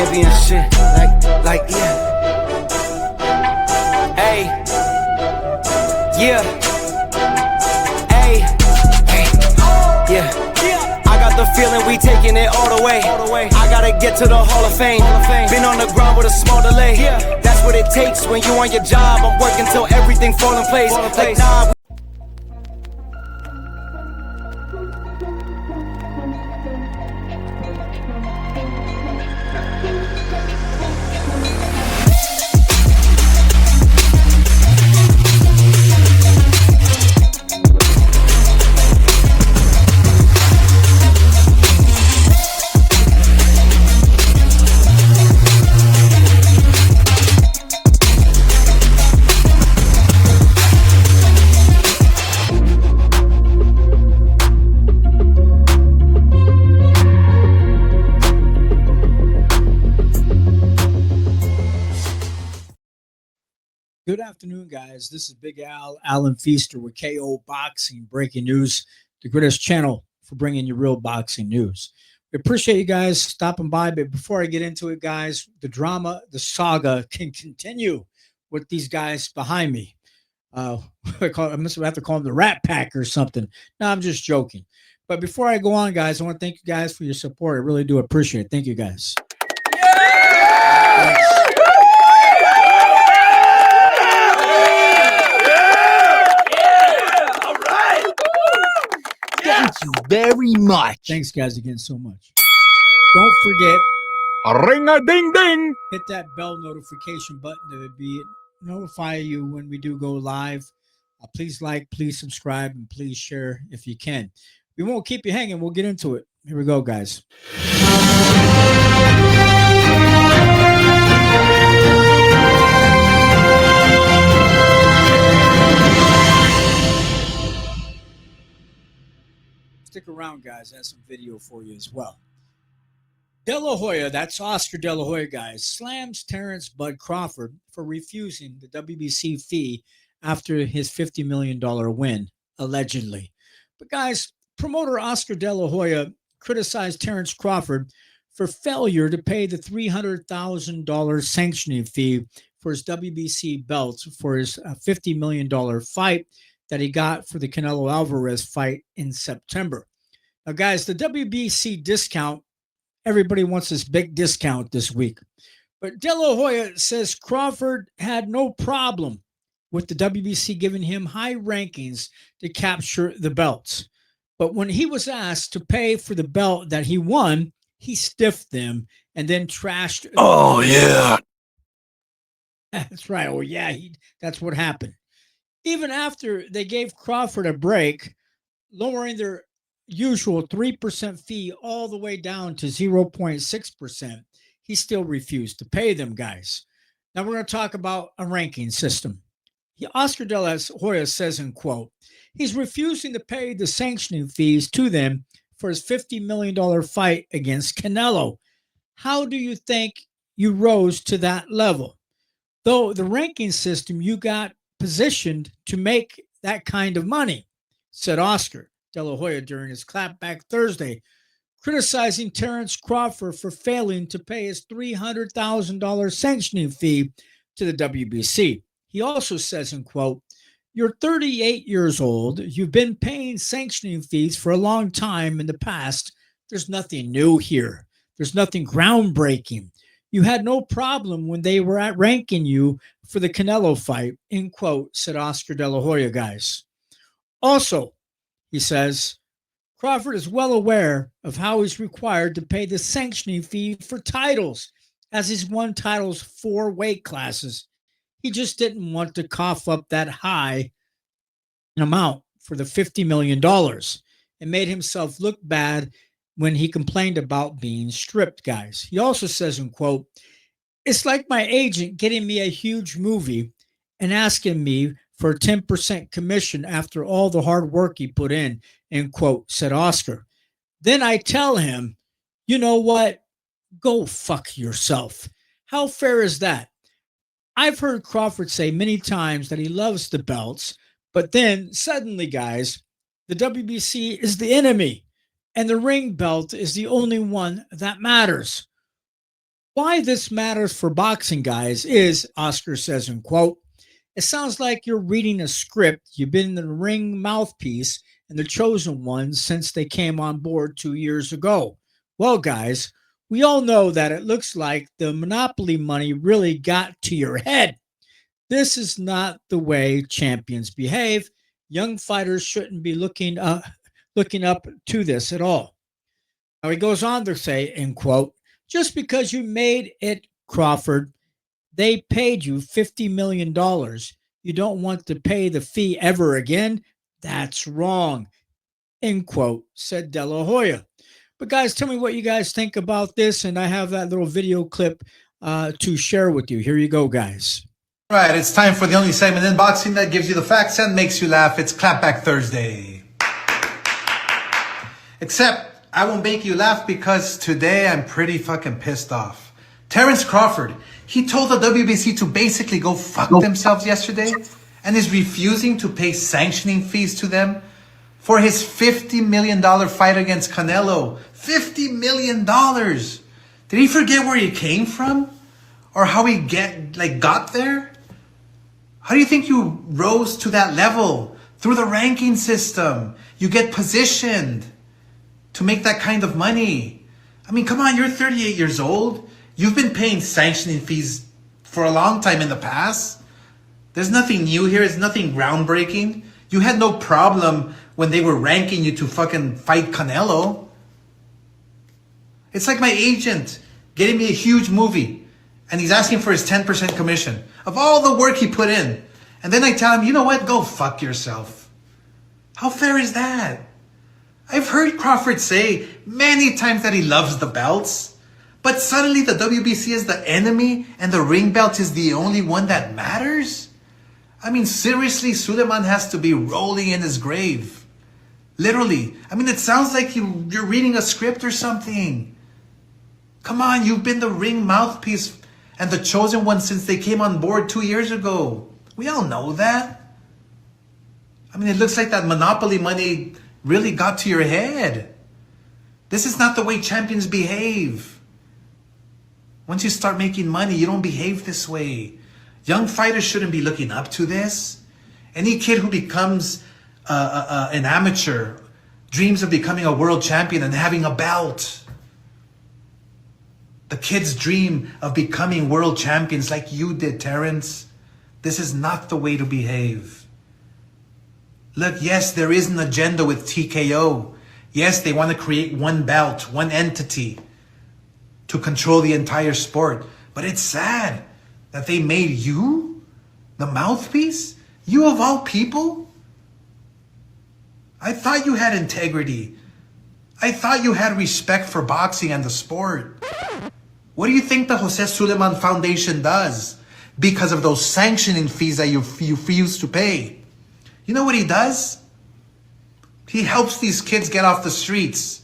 championship. Yeah. Hey. Yeah. Hey. Yeah. I got the feeling we taking it all the way. I gotta get to the Hall of Fame. Been on the ground with a small delay. That's what it takes when you on your job. I'm working till everything fall in place. Like, nah, Good afternoon, guys. This is Big Alan Feaster with KO Boxing Breaking News, the greatest channel for bringing you real boxing news. We appreciate you guys stopping by, but before I get into it, guys, the drama, the saga can continue with these guys behind me. I must have to call them the Rat Pack or something. No, I'm just joking. But before I go on, guys, I want to thank you guys for your support. I really do appreciate it. Thank you, guys. Thanks. Thank you very much. Thanks, guys, again so much. Don't forget, Ring-a-ding-ding. hit that bell notification button to be notify you when we do go live. Please like, please subscribe, and please share if you can. We won't keep you hanging. We'll get into it. Here we go, guys. Stick around, guys. I have some video for you as well. De La Hoya, that's Oscar De La Hoya, guys, slams Terence Bud Crawford for refusing the WBC fee after his $50 million win, allegedly. But, guys, promoter Oscar De La Hoya criticized Terence Crawford for failure to pay the $300,000 sanctioning fee for his WBC belt for his $50 million fight that he got for the Canelo Alvarez fight in September. Now, guys, the WBC discount, everybody wants this big discount this week. But De La Hoya says Crawford had no problem with the WBC giving him high rankings to capture the belts. But when he was asked to pay for the belt that he won, he stiffed them and then trashed. Oh, yeah. That's right. Oh, yeah. That's what happened. Even after they gave Crawford a break, lowering their usual 3% fee all the way down to 0.6%, he still refused to pay them, guys. Now we're going to talk about a ranking system. Oscar De La Hoya says in quote, he's refusing to pay the sanctioning fees to them for his $50 million fight against Canelo. How do you think you rose to that level? Though the ranking system, you got positioned to make that kind of money, said Oscar De La Hoya during his clapback Thursday, criticizing Terence Crawford for failing to pay his $300,000 sanctioning fee to the WBC. He also says in quote, you're 38 years old. You've been paying sanctioning fees for a long time in the past. There's nothing new here. There's nothing groundbreaking. You had no problem when they were at ranking you for the Canelo fight, end quote, said Oscar De La Hoya, guys. Also, he says, Crawford is well aware of how he's required to pay the sanctioning fee for titles, as he's won titles 4 weight classes. He just didn't want to cough up that high amount for the $50 million and made himself look bad when he complained about being stripped, guys. He also says in quote, it's like my agent getting me a huge movie and asking me for a 10% commission after all the hard work he put in, end quote, said Oscar. Then I tell him, you know what? Go fuck yourself. How fair is that? I've heard Crawford say many times that he loves the belts, but then suddenly, guys, the WBC is the enemy and the ring belt is the only one that matters. Why this matters for boxing, guys, is, Oscar says in quote, it sounds like you're reading a script. You've been the ring mouthpiece and the chosen one since they came on board 2 years ago. Well, guys, we all know that it looks like the monopoly money really got to your head. This is not the way champions behave. Young fighters shouldn't be looking up to this at all. Now he goes on to say, in quote, just because you made it, Crawford, they paid you $50 million. You don't want to pay the fee ever again? That's wrong, end quote, said De La Hoya. But guys, tell me what you guys think about this. And I have that little video clip to share with you. Here you go, guys. All right, it's time for the only segment in boxing that gives you the facts and makes you laugh. It's Clapback Thursday. Except I won't make you laugh because today I'm pretty fucking pissed off. Terence Crawford, he told the WBC to basically go fuck themselves yesterday and is refusing to pay sanctioning fees to them for his $50 million fight against Canelo. $50 million. Did he forget where he came from? Or how he got there? How do you think you rose to that level? Through the ranking system. You get positioned to make that kind of money. I mean, come on, you're 38 years old. You've been paying sanctioning fees for a long time in the past. There's nothing new here. It's nothing groundbreaking. You had no problem when they were ranking you to fucking fight Canelo. It's like my agent getting me a huge movie and he's asking for his 10% commission of all the work he put in. And then I tell him, you know what? Go fuck yourself. How fair is that? I've heard Crawford say many times that he loves the belts, but suddenly the WBC is the enemy and the ring belt is the only one that matters? I mean, seriously, Suleiman has to be rolling in his grave. Literally. I mean, it sounds like you're reading a script or something. Come on, you've been the ring mouthpiece and the chosen one since they came on board 2 years ago. We all know that. I mean, it looks like that monopoly money really got to your head. This is not the way champions behave. Once you start making money, you don't behave this way. Young fighters shouldn't be looking up to this. Any kid who becomes an amateur dreams of becoming a world champion and having a belt. The kids dream of becoming world champions like you did, Terence. This is not the way to behave. Look, yes, there is an agenda with TKO. Yes, they want to create one belt, one entity to control the entire sport. But it's sad that they made you the mouthpiece? You of all people? I thought you had integrity. I thought you had respect for boxing and the sport. What do you think the Jose Suleiman Foundation does because of those sanctioning fees that you refuse to pay? You know what he does? He helps these kids get off the streets.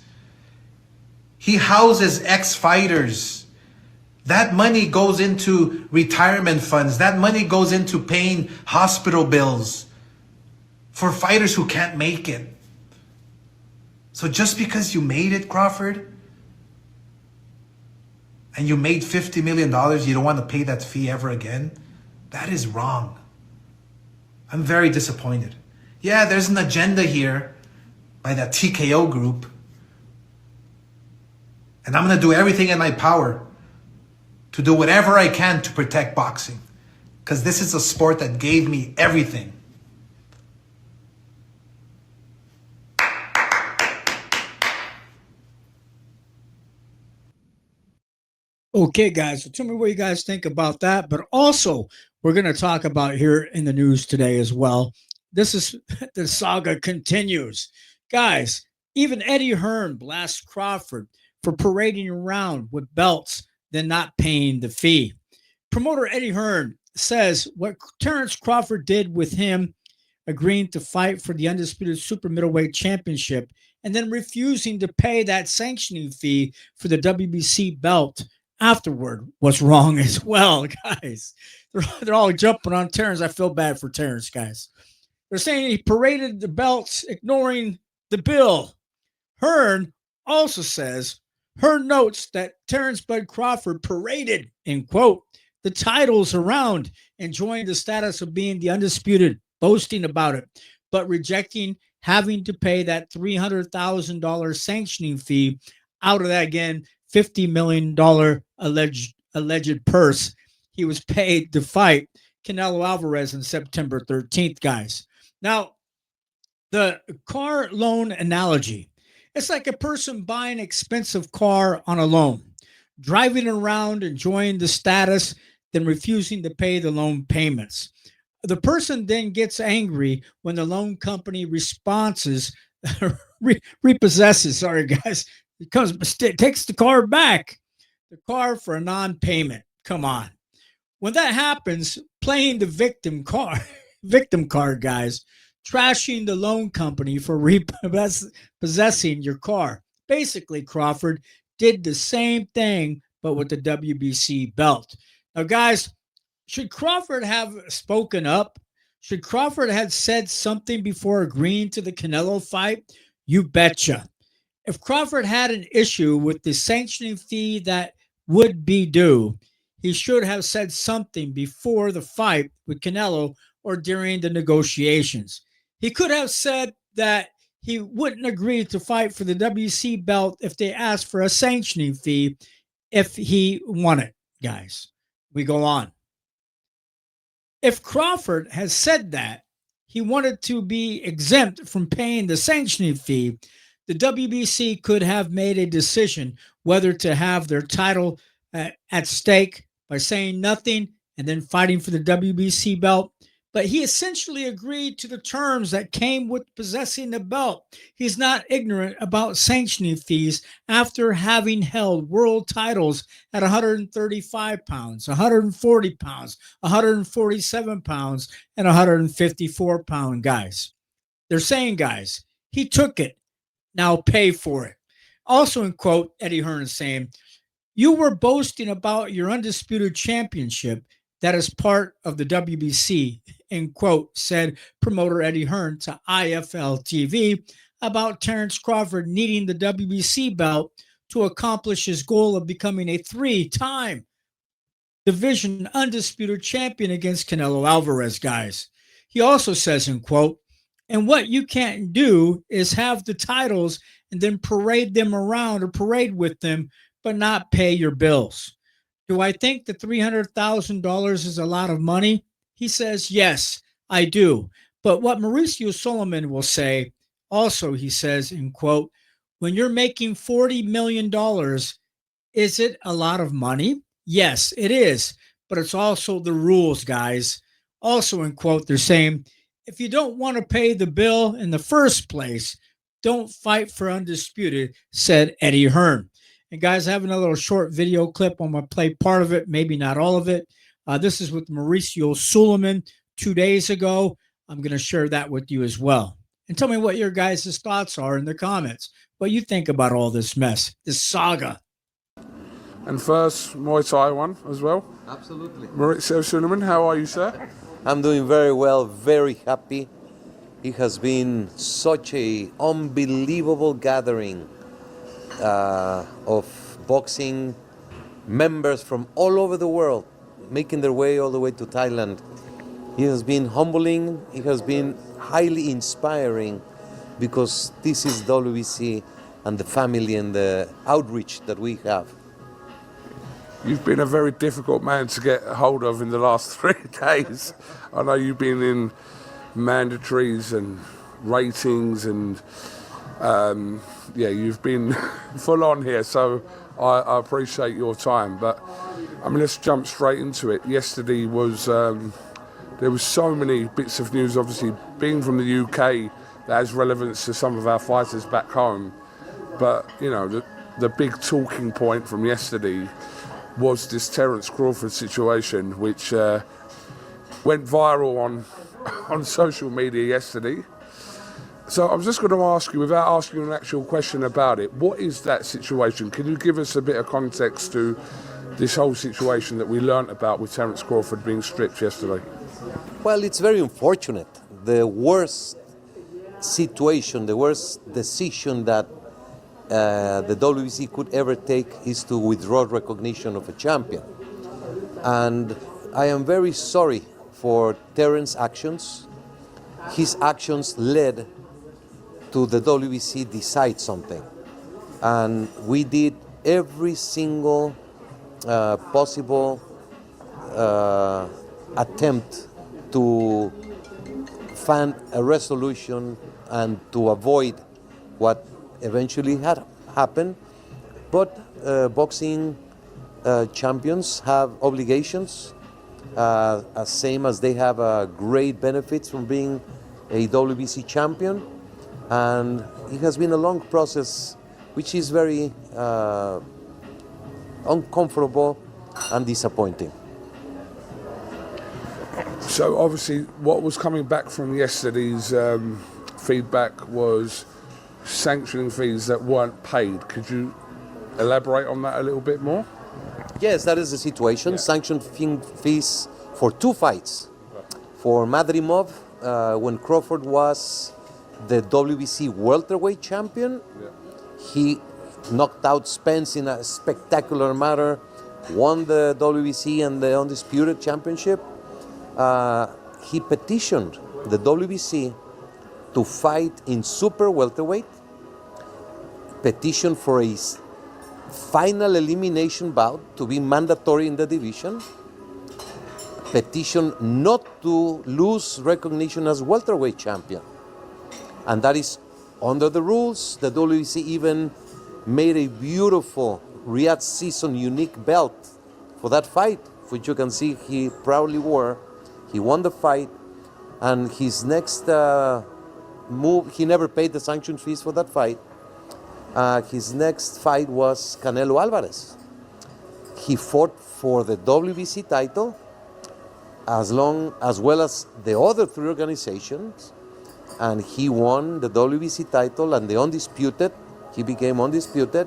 He houses ex-fighters. That money goes into retirement funds. That money goes into paying hospital bills for fighters who can't make it. So just because you made it, Crawford, and you made $50 million, you don't want to pay that fee ever again? That is wrong. I'm very disappointed. Yeah, there's an agenda here by that TKO group. And I'm going to do everything in my power to do whatever I can to protect boxing. Because this is a sport that gave me everything. Okay, guys, so tell me what you guys think about that. But also, we're going to talk about here in the news today as well. This is the saga continues. Guys, even Eddie Hearn blasts Crawford for parading around with belts, then not paying the fee. Promoter Eddie Hearn says what Terence Crawford did with him, agreeing to fight for the undisputed super middleweight championship, and then refusing to pay that sanctioning fee for the WBC belt afterward was wrong as well, guys. They're all jumping on Terence. I feel bad for Terence, guys. They're saying he paraded the belts, ignoring the bill. Hearn also says Hearn notes that Terence Bud Crawford paraded, in quote, the titles around, enjoying the status of being the undisputed, boasting about it, but rejecting having to pay that $300,000 sanctioning fee out of that, again, $50 million alleged purse he was paid to fight Canelo Alvarez on September 13th, guys. Now, the car loan analogy, it's like a person buying an expensive car on a loan, driving around, enjoying the status, then refusing to pay the loan payments. The person then gets angry when the loan company repossesses, sorry guys, takes the car back, the car for a non-payment. Come on. When that happens, playing the victim card, guys, trashing the loan company for repossessing your car. Basically, Crawford did the same thing, but with the WBC belt. Now, guys, should Crawford have spoken up? Should Crawford have said something before agreeing to the Canelo fight? You betcha. If Crawford had an issue with the sanctioning fee that would be due, he should have said something before the fight with Canelo or during the negotiations. He could have said that he wouldn't agree to fight for the WC belt if they asked for a sanctioning fee if he won it, guys. We go on. If Crawford has said that he wanted to be exempt from paying the sanctioning fee, the WBC could have made a decision whether to have their title at stake by saying nothing and then fighting for the WBC belt. But he essentially agreed to the terms that came with possessing the belt. He's not ignorant about sanctioning fees after having held world titles at 135 pounds, 140 pounds, 147 pounds, and 154 pound guys. They're saying, guys, he took it. Now pay for it. Also in quote, Eddie Hearn is saying, you were boasting about your undisputed championship that is part of the WBC, in quote, said promoter Eddie Hearn to IFL TV about Terence Crawford needing the WBC belt to accomplish his goal of becoming a 3-time division undisputed champion against Canelo Alvarez, guys. He also says, in quote, and what you can't do is have the titles and then parade them around or parade with them, but not pay your bills. Do I think the $300,000 is a lot of money? He says, yes, I do. But what Mauricio Solomon will say, also, he says, in quote, when you're making $40 million, is it a lot of money? Yes, it is. But it's also the rules, guys. Also, in quote, they're saying, if you don't want to pay the bill in the first place, don't fight for undisputed, said Eddie Hearn. And guys, I have another little short video clip. I'm going to play part of it, maybe not all of it. This is with Mauricio Solomon 2 days ago. I'm going to share that with you as well. And tell me what your guys' thoughts are in the comments. What you think about all this mess, this saga. And first, Muay Thai one as well. Absolutely. Mauricio Solomon, how are you, sir? I'm doing very well, very happy. It has been such a unbelievable gathering of boxing members from all over the world making their way all the way to Thailand. It has been humbling, it has been highly inspiring because this is WBC and the family and the outreach that we have. You've been a very difficult man to get hold of in the last 3 days. I know you've been in mandatories and ratings and you've been full on here, so I appreciate your time. But I mean, let's jump straight into it. Yesterday was, there was so many bits of news, obviously being from the UK, that has relevance to some of our fighters back home. But, you know, the big talking point from yesterday was this Terence Crawford situation, which went viral on social media yesterday. So I'm just going to ask you, without asking an actual question about it, what is that situation? Can you give us a bit of context to this whole situation that we learnt about with Terence Crawford being stripped yesterday? Well, it's very unfortunate. The worst situation, the worst decision that the WBC could ever take is to withdraw recognition of a champion. And I am very sorry for Terence's actions. His actions led to the WBC decide something. And we did every single possible attempt to find a resolution and to avoid what eventually had happened. But boxing champions have obligations, same as they have great benefits from being a WBC champion. And it has been a long process, which is very uncomfortable and disappointing. So obviously what was coming back from yesterday's feedback was sanctioning fees that weren't paid. Could you elaborate on that a little bit more? Yes, that is the situation. Sanction fees for 2 fights. For Madrimov, when Crawford was the WBC welterweight champion, he knocked out Spence in a spectacular manner, won the WBC and the Undisputed Championship. He petitioned the WBC to fight in super welterweight, petitioned for a final elimination bout to be mandatory in the division, petitioned not to lose recognition as welterweight champion. And that is under the rules. The WBC even made a beautiful Riyadh season unique belt for that fight, which you can see he proudly wore. He won the fight, and his next move, he never paid the sanction fees for that fight. His next fight was Canelo Alvarez. He fought for the WBC title as well as the other 3 organizations, and he won the WBC title and the Undisputed. He became Undisputed,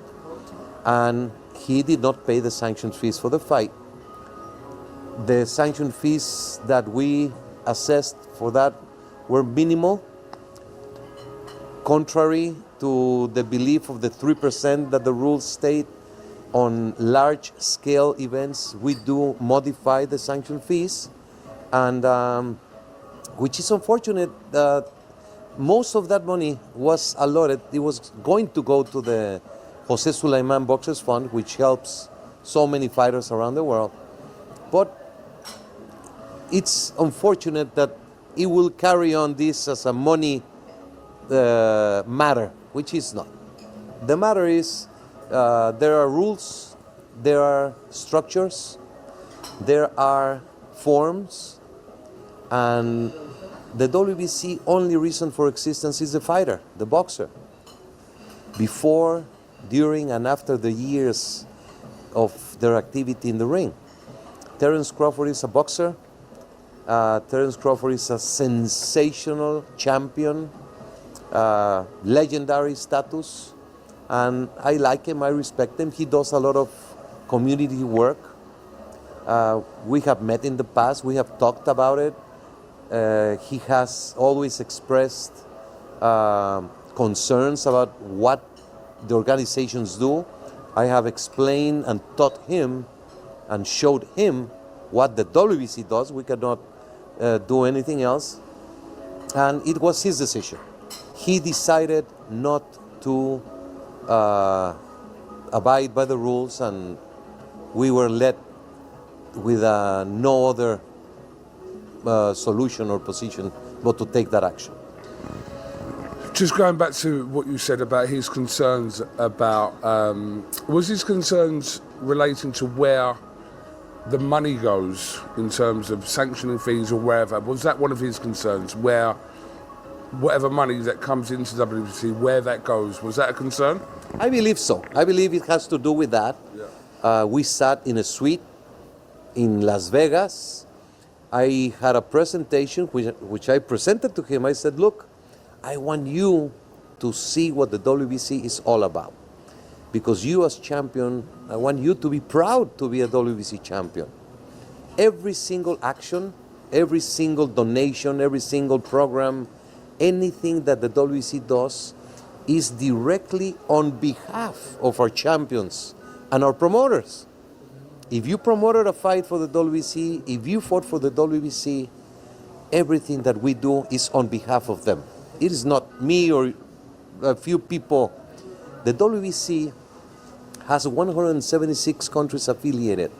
and he did not pay the sanction fees for the fight. The sanction fees that we assessed for that were minimal, contrary to the belief of the 3% that the rules state. On large-scale events, we do modify the sanction fees, and which is unfortunate. Most of that money was allotted. It was going to go to the Jose Sulaiman Boxers Fund, which helps so many fighters around the world. But it's unfortunate that it will carry on this as a money matter, which is not. The matter is there are rules, there are structures, there are forms, and the WBC only reason for existence is the fighter, the boxer. Before, during, and after the years of their activity in the ring. Terence Crawford is a boxer. Terence Crawford is a sensational champion, legendary status, and I like him, I respect him. He does a lot of community work. We have met in the past, we have talked about it. He has always expressed concerns about what the organizations do. I have explained and taught him and showed him what the WBC does. We cannot do anything else. And it was his decision. He decided not to abide by the rules, and we were led with no other solution or position but to take that action. Just going back to what you said about his concerns about, was his concerns relating to where the money goes in terms of sanctioning fees or wherever? Was that one of his concerns, where whatever money that comes into WBC, where that goes? Was that a concern? I believe so. I believe it has to do with that. Yeah. We sat in a suite in Las Vegas. I had a presentation which I presented to him. I said, look, I want you to see what the WBC is all about. Because you as champion, I want you to be proud to be a WBC champion. Every single action, every single donation, every single program, anything that the WBC does is directly on behalf of our champions and our promoters. If you promoted a fight for the WBC, if you fought for the WBC, everything that we do is on behalf of them. It is not me or a few people. The WBC has 176 countries affiliated,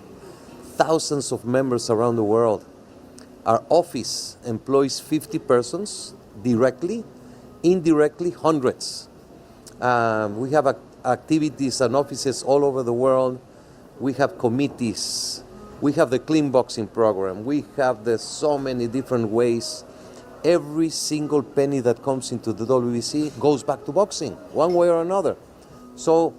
thousands of members around the world. Our office employs 50 persons directly, indirectly hundreds. We have activities and offices all over the world. We have committees. We have the clean boxing program. We have so many different ways. Every single penny that comes into the WBC goes back to boxing, one way or another. So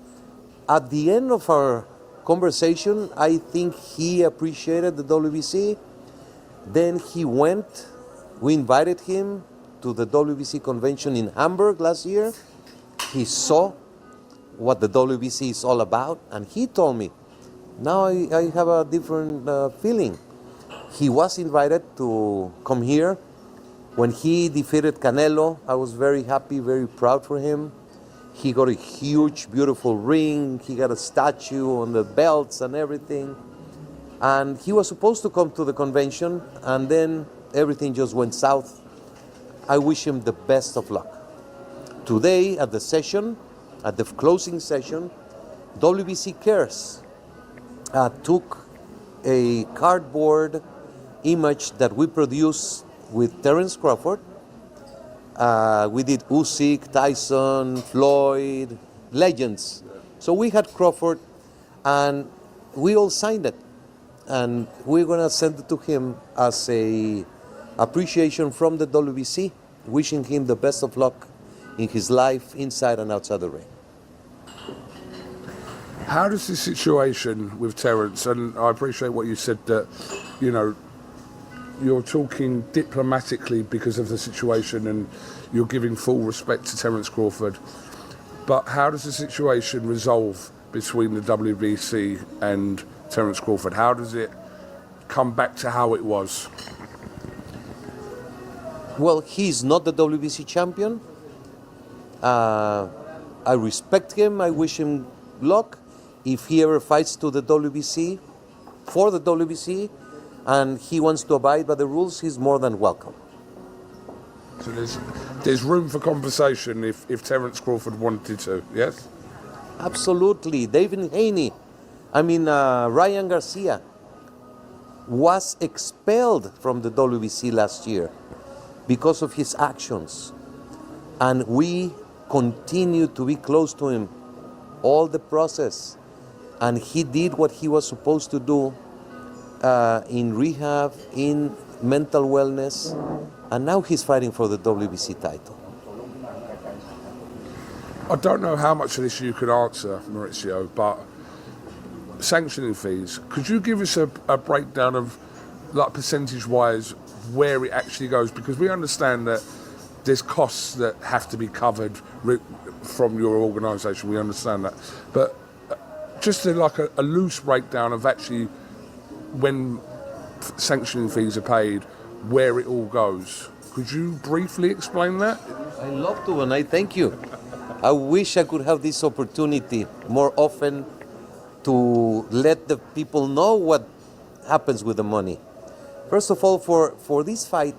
at the end of our conversation, I think he appreciated the WBC. Then he went, we invited him to the WBC convention in Hamburg last year. He saw what the WBC is all about, and he told me, now I have a different feeling. He was invited to come here. When he defeated Canelo, I was very happy, very proud for him. He got a huge, beautiful ring. He got a statue on the belts and everything. And he was supposed to come to the convention, and then everything just went south. I wish him the best of luck. Today, at the session, at the closing session, WBC Cares took a cardboard image that we produced with Terence Crawford. We did Usyk, Tyson, Floyd, legends. So we had Crawford, and we all signed it. And we're gonna send it to him as a appreciation from the WBC, wishing him the best of luck in his life, inside and outside the ring. How does the situation with Terence, and I appreciate what you said that, you know, you're talking diplomatically because of the situation and you're giving full respect to Terence Crawford, but how does the situation resolve between the WBC and Terence Crawford? How does it come back to how it was? Well, he's not the WBC champion. I respect him. I wish him luck. If he ever fights to the WBC, for the WBC, and he wants to abide by the rules, he's more than welcome. So there's room for conversation if Terence Crawford wanted to, yes? Absolutely. David Haney, Ryan Garcia was expelled from the WBC last year because of his actions. And we continue to be close to him all the process. And he did what he was supposed to do in rehab, in mental wellness, and now he's fighting for the WBC title. I don't know how much of this you could answer, Mauricio, but sanctioning fees, could you give us a breakdown of, like, percentage-wise, where it actually goes? Because we understand that there's costs that have to be covered from your organisation, we understand that. But just a loose breakdown of actually when sanctioning fees are paid, where it all goes. Could you briefly explain that? I love to, and I thank you. I wish I could have this opportunity more often to let the people know what happens with the money. First of all, for this fight,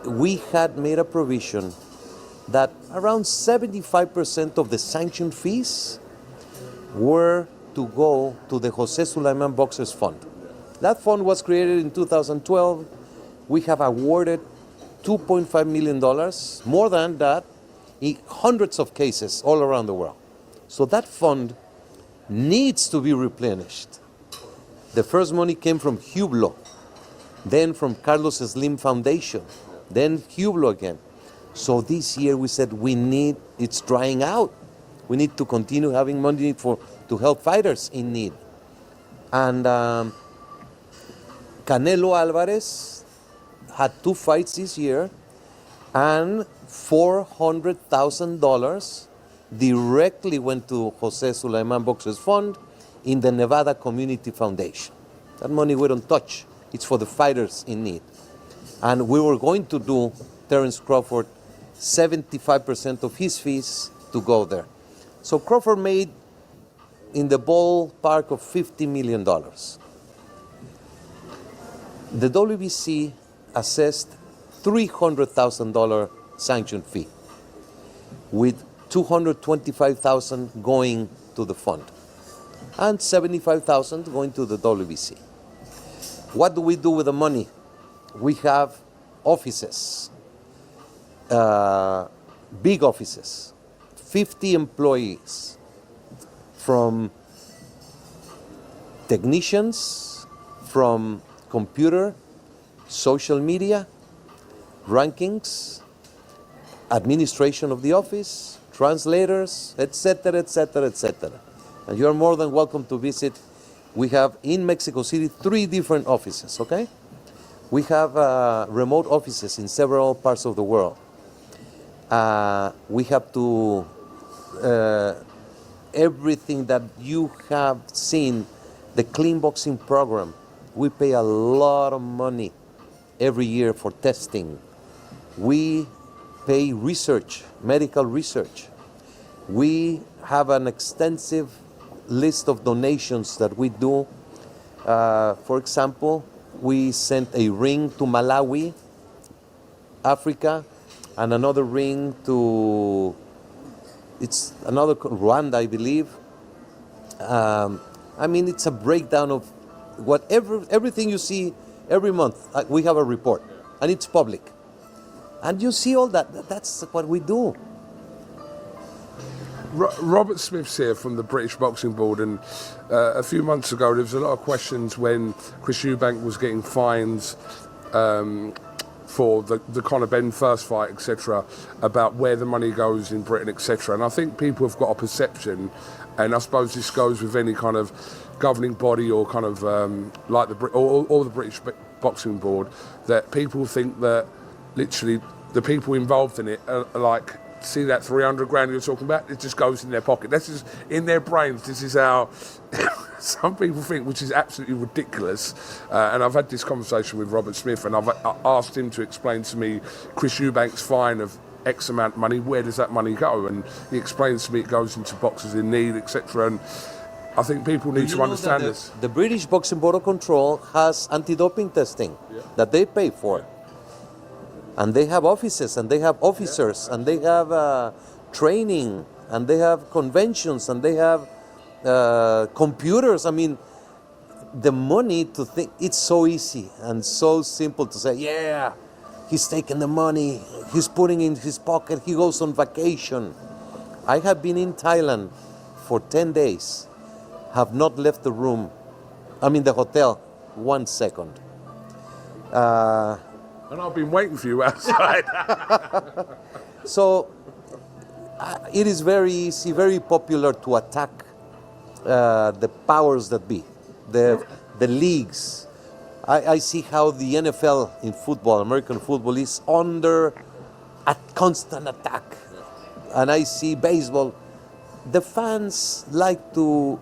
we had made a provision that around 75% of the sanction fees were to go to the Jose Sulaiman Boxers Fund. That fund was created in 2012. We have awarded $2.5 million, more than that, in hundreds of cases all around the world. So that fund needs to be replenished. The first money came from Hublot, then from Carlos Slim Foundation, then Hublot again. So this year we said it's drying out. We need to continue having money to help fighters in need. And Canelo Alvarez had 2 fights this year, and $400,000 directly went to Jose Sulaiman Boxers Fund in the Nevada Community Foundation. That money we don't touch. It's for the fighters in need. And we were going to do Terence Crawford 75% of his fees to go there. So Crawford made in the ballpark of $50 million. The WBC assessed $300,000 sanction fee, with $225,000 going to the fund and $75,000 going to the WBC. What do we do with the money? We have offices, big offices, 50 employees, from technicians, from computer, social media, rankings, administration of the office, translators, etc., etc., etc. And you're more than welcome to visit. We have in Mexico City 3 different offices, okay? We have remote offices in several parts of the world. We have to, everything that you have seen, the clean boxing program, we pay a lot of money every year for testing. We pay research, medical research. We have an extensive list of donations that we do. For example, we sent a ring to Malawi, Africa, and another ring to, it's another Rwanda, I believe. I mean, it's a breakdown of everything you see every month. We have a report, and it's public. And you see all that. That's what we do. Robert Smith's here from the British Boxing Board, and a few months ago there was a lot of questions when Chris Eubank was getting fines for the Conor Benn first fight, etc., about where the money goes in Britain, etc. And I think people have got a perception, and I suppose this goes with any kind of governing body or kind of like or the British Boxing Board, that people think that literally the people involved in it are like, see that 300 grand you're talking about, it just goes in their pocket. This is in their brains. This is how some people think, which is absolutely ridiculous. And I've had this conversation with Robert Smith, and I've asked him to explain to me Chris Eubank's fine of X amount of money, where does that money go? And he explains to me it goes into boxers in need, etc. And I think people need to understand this. The British Boxing Board of Control has anti-doping testing that they pay for. And they have offices, and they have officers, and they have training, and they have conventions, and they have computers. I mean, the money to think, it's so easy and so simple to say, yeah, he's taking the money, he's putting it in his pocket, he goes on vacation. I have been in Thailand for 10 days, have not left the room, the hotel, 1 second. And I've been waiting for you outside. So it is very easy, very popular to attack the powers that be, the leagues. I see how the NFL in football, American football, is under a constant attack. And I see baseball. The fans like to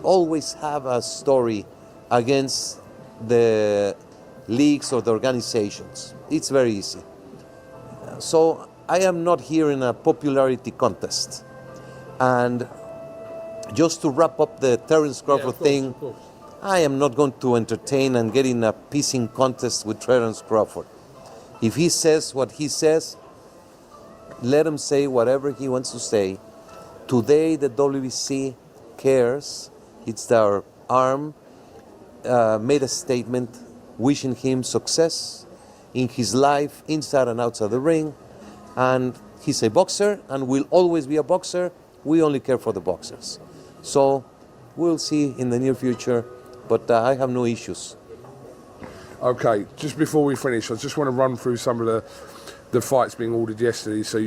always have a story against the leagues or the organizations. It's very easy. So I am not here in a popularity contest. And just to wrap up the Terence Crawford thing, I am not going to entertain and get in a pissing contest with Terence Crawford. If he says what he says, let him say whatever he wants to say. Today the WBC cares. It's their arm, made a statement wishing him success in his life, inside and outside the ring. And he's a boxer and will always be a boxer. We only care for the boxers. So we'll see in the near future, but I have no issues. Okay, just before we finish, I just want to run through some of the fights being ordered yesterday. So,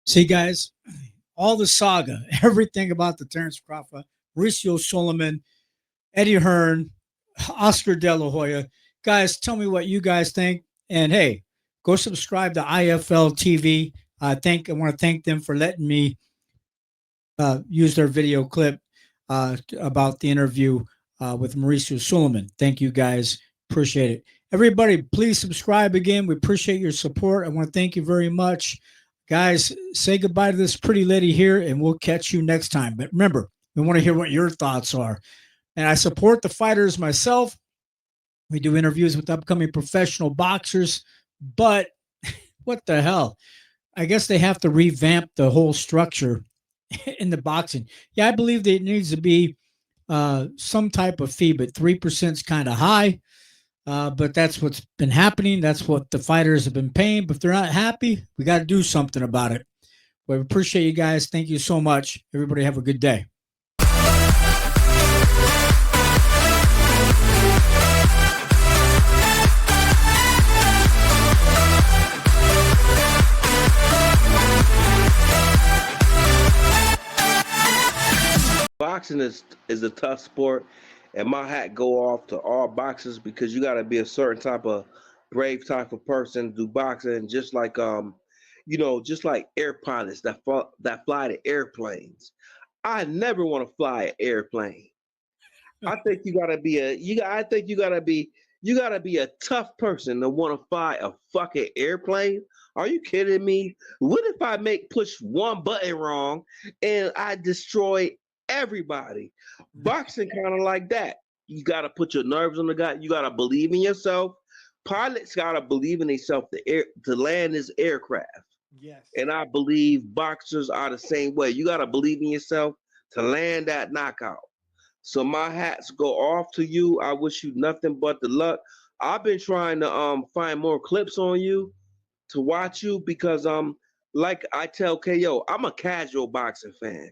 see, guys, all the saga, everything about the Terence Crawford, Mauricio Suleiman, Eddie Hearn, Oscar De La Hoya. Guys, tell me what you guys think. And hey, go subscribe to IFL TV. I want to thank them for letting me use their video clip about the interview with Mauricio Suleiman. Thank you guys. Appreciate it. Everybody, please subscribe again. We appreciate your support. I want to thank you very much. Guys, say goodbye to this pretty lady here, and we'll catch you next time. But remember, we want to hear what your thoughts are. And I support the fighters myself. We do interviews with upcoming professional boxers, but what the hell? I guess they have to revamp the whole structure in the boxing. Yeah, I believe that it needs to be some type of fee, but 3% is kind of high. But that's what's been happening. That's what the fighters have been paying. But if they're not happy, we got to do something about it. We appreciate you guys. Thank you so much. Everybody have a good day. Boxing is a tough sport, and my hat go off to all boxers because you got to be a certain type of brave type of person to do boxing. Just like just like air pilots that fly the airplanes. I never want to fly an airplane. I think you gotta be a tough person to want to fly a fucking airplane. Are you kidding me? What if I push one button wrong and I destroy everybody? Boxing kind of like that. You gotta put your nerves on the guy. You gotta believe in yourself. Pilots gotta believe in themselves to land this aircraft. Yes. And I believe boxers are the same way. You gotta believe in yourself to land that knockout. So my hats go off to you. I wish you nothing but the luck. I've been trying to find more clips on you to watch you because like I tell KO, I'm a casual boxing fan.